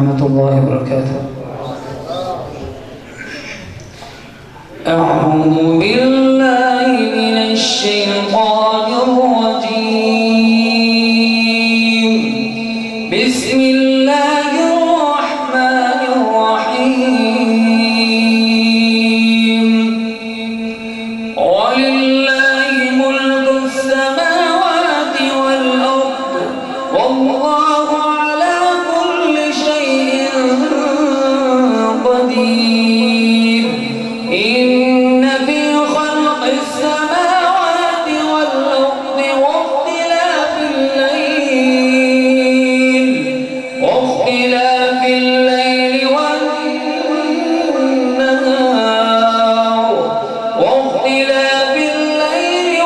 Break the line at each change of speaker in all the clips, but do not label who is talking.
ورحمة الله وبركاته. أعوذ بالله من الشيطان الرجيم. بسم الله الرحمن الرحيم. ولله ملك السماوات والأرض والله على كل شيء قدير. إن في خلق السماوات والأرض واختلاف الليل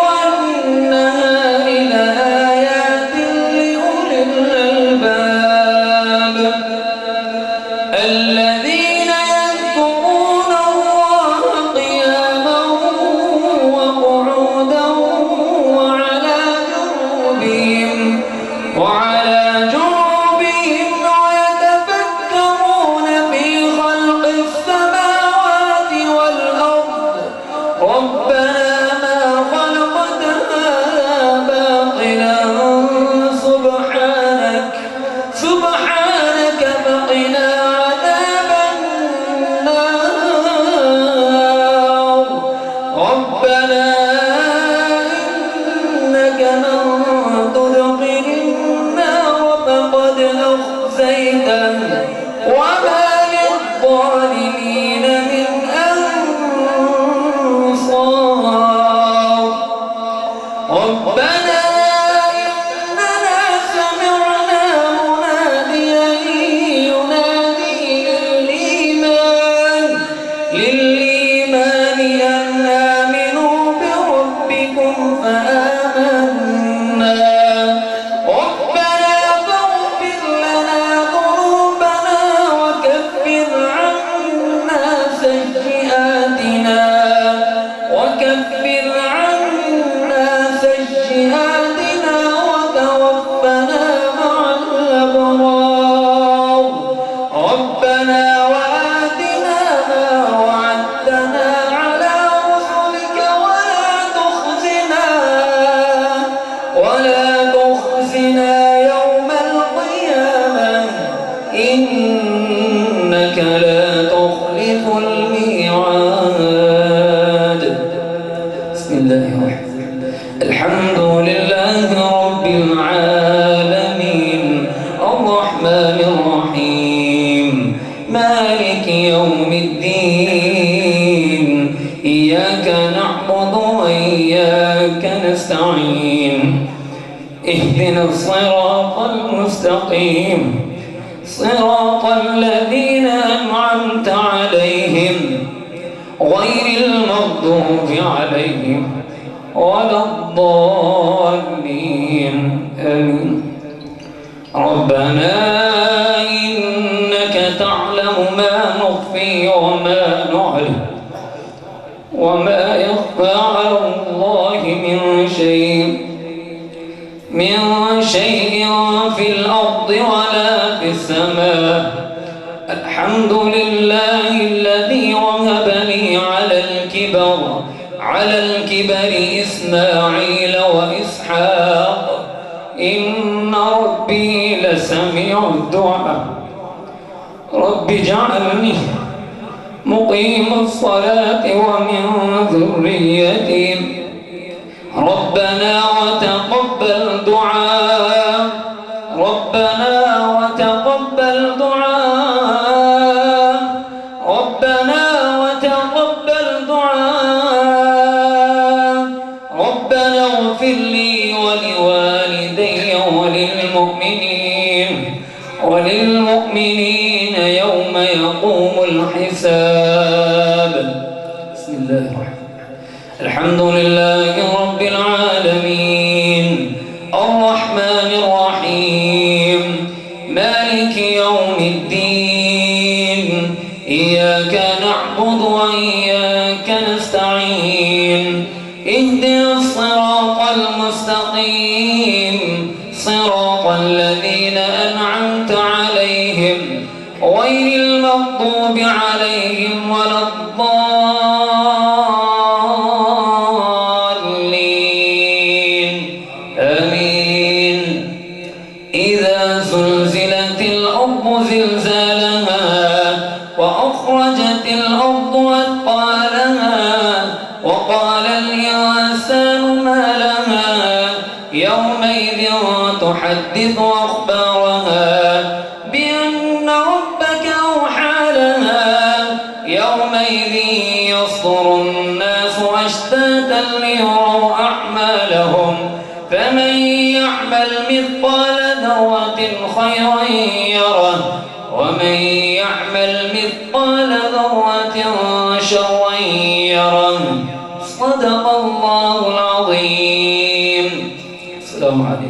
والنهار لآيات لأولي الألباب الذين يذكرون الله قياما وقعودا وعلى جنوبهم ويتفكرون في خلق السماوات والأرض ربنا ما خلقت هذا باطلا سبحانك فقنا عذاب النار. ربنا إنك من تدخل النار فقد أخزيته وما للظالمين من أنصار. ربنا إننا سمعنا مناديا ينادي للإيمان أن آمنوا بربكم فآمنا. ربنا فاغفر لنا ذنوبنا وكفر عنا سيئاتنا وتوفنا مع الأبرار. ربنا وآتنا ما وعدتنا على رسلك ولا تخزنا يوم القيامة إنك لا تخلف الميعاد. بسم الله الرحمن الرحيم. الحمد لله رب العالمين الرحمن الرحيم مالك يوم الدين إياك نعبد وإياك نستعين اهدنا الصراط المستقيم صراط الذين أنعمت عليهم غير المغضوب عليهم ولا الضالين آمين. ربنا إنك تعلم ما نخفي وما نعلن وما يخفى على الله من شيء في الأرض ولا في السماء. الحمد لله الذي وهب لي على الكبر إسماعيل وإسحاق إن ربي لسميع الدعاء. رب اجعلني مقيم الصلاة ومن ذريتي ربنا وتقبل دعاء. ربنا وتقبل دعاء. ربنا وتقبل دعاء. ربنا اغفر لي ولوالدي وللمؤمنين يوم يقوم الحساب. بسم الله الرحمن الرحيم. الحمد لله رب العالمين الرحمن الرحيم مالك يوم الدين إياك نعبد وإياك نستعين اهدنا الصراط المستقيم صراط الذين أنعمت عليهم غير المغضوب عليهم ولا الضالين آمين. إذا زلزلت الأرض زلزالها وأخرجت الأرض أثقالها وقال الإنسان ما لها يومئذ تحدث أخبارها بأن ربك أوحى لها يومئذ يصدر الناس أشتاتا ليروا أعمالهم فمن يعمل مثقال ذرة خيرا يره ومن يعمل مثقال ذرة شرا يره. صدق الله العظيم. السلام عليكم.